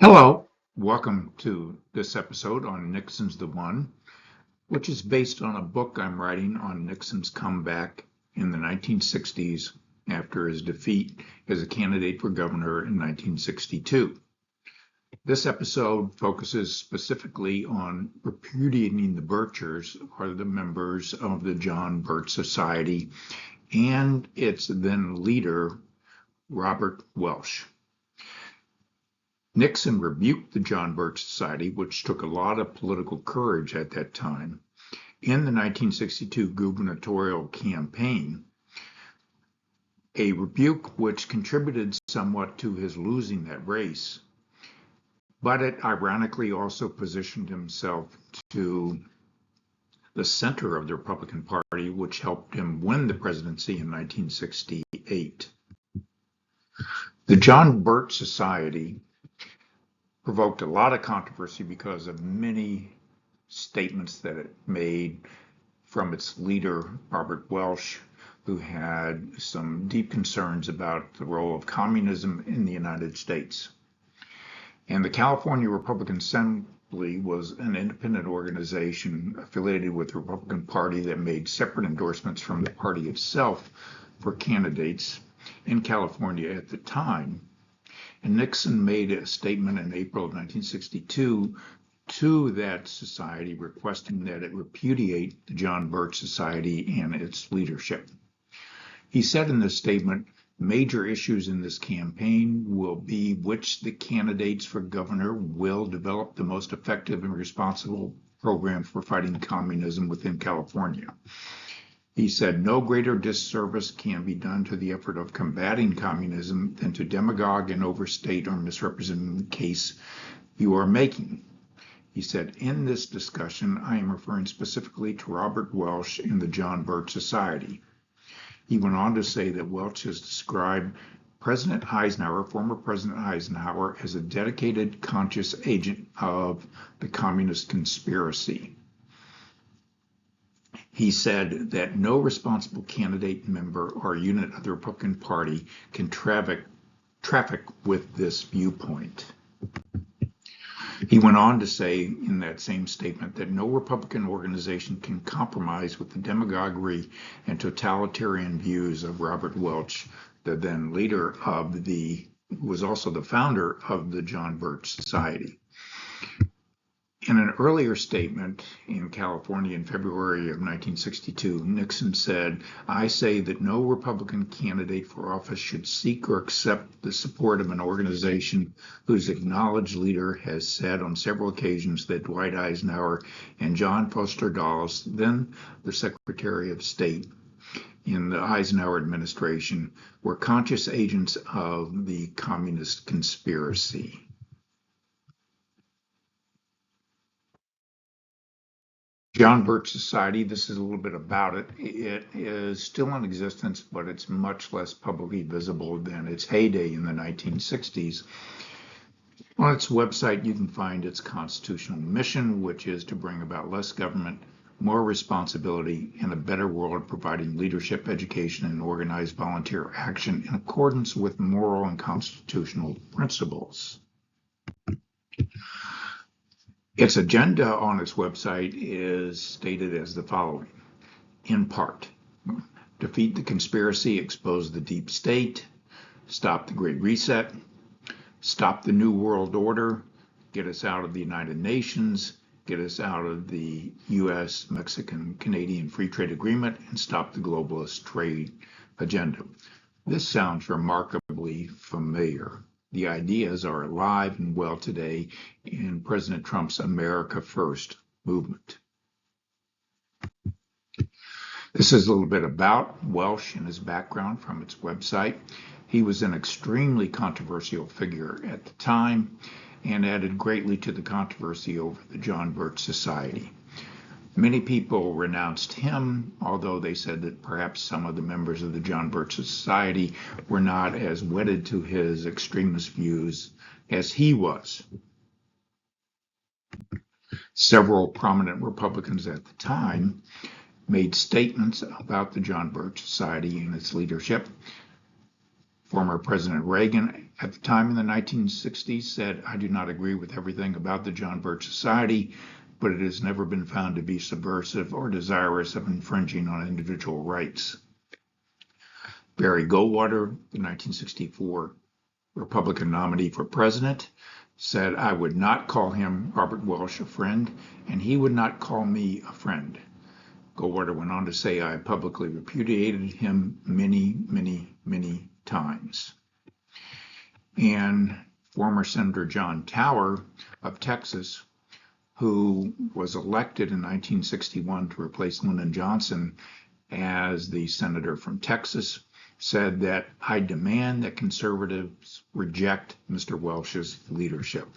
Hello, welcome to this episode on Nixon's the One, which is based on a book I'm writing on Nixon's comeback in the 1960s after his defeat as a candidate for governor in 1962. This episode focuses specifically on repudiating the Birchers, or the members of the John Birch Society, and its then leader, Robert Welch. Nixon rebuked the John Birch Society, which took a lot of political courage at that time, in the 1962 gubernatorial campaign, a rebuke which contributed somewhat to his losing that race, but it ironically also positioned himself to the center of the Republican Party, which helped him win the presidency in 1968. The John Birch Society provoked a lot of controversy because of many statements that it made from its leader, Robert Welch, who had some deep concerns about the role of communism in the United States. And the California Republican Assembly was an independent organization affiliated with the Republican Party that made separate endorsements from the party itself for candidates in California at the time. And Nixon made a statement in April of 1962 to that society requesting that it repudiate the John Birch Society and its leadership. He said in this statement, major issues in this campaign will be which the candidates for governor will develop the most effective and responsible program for fighting communism within California. He said, no greater disservice can be done to the effort of combating communism than to demagogue and overstate or misrepresent the case you are making. He said, in this discussion, I am referring specifically to Robert Welch and the John Birch Society. He went on to say that Welch has described President Eisenhower, former President Eisenhower, as a dedicated, conscious agent of the communist conspiracy. He said that no responsible candidate, member, or unit of the Republican Party can traffic with this viewpoint. He went on to say in that same statement that no Republican organization can compromise with the demagoguery and totalitarian views of Robert Welch, the then leader of who was also the founder of the John Birch Society. In an earlier statement in California in February of 1962, Nixon said, I say that no Republican candidate for office should seek or accept the support of an organization whose acknowledged leader has said on several occasions that Dwight Eisenhower and John Foster Dulles, then the Secretary of State in the Eisenhower administration, were conscious agents of the communist conspiracy. John Birch Society, this is a little bit about it. It is still in existence, but it's much less publicly visible than its heyday in the 1960s. On its website, you can find its constitutional mission, which is to bring about less government, more responsibility, and a better world, providing leadership, education, and organized volunteer action in accordance with moral and constitutional principles. Its agenda on its website is stated as the following. In part, defeat the conspiracy, expose the deep state, stop the Great Reset, stop the New World Order, get us out of the United Nations, get us out of the U.S., Mexican, Canadian Free Trade Agreement, and stop the globalist trade agenda. This sounds remarkably familiar. The ideas are alive and well today in President Trump's America First movement. This is a little bit about Welch and his background from its website. He was an extremely controversial figure at the time and added greatly to the controversy over the John Birch Society. Many people renounced him, although they said that perhaps some of the members of the John Birch Society were not as wedded to his extremist views as he was. Several prominent Republicans at the time made statements about the John Birch Society and its leadership. Former President Reagan at the time in the 1960s, said, "I do not agree with everything about the John Birch Society, but it has never been found to be subversive or desirous of infringing on individual rights." Barry Goldwater, the 1964 Republican nominee for president, said, "I would not call him, Robert Welch, a friend, and he would not call me a friend." Goldwater went on to say, "I publicly repudiated him many, many, many times." And former Senator John Tower of Texas, who was elected in 1961 to replace Lyndon Johnson as the senator from Texas, said that, "I demand that conservatives reject Mr. Welch's leadership."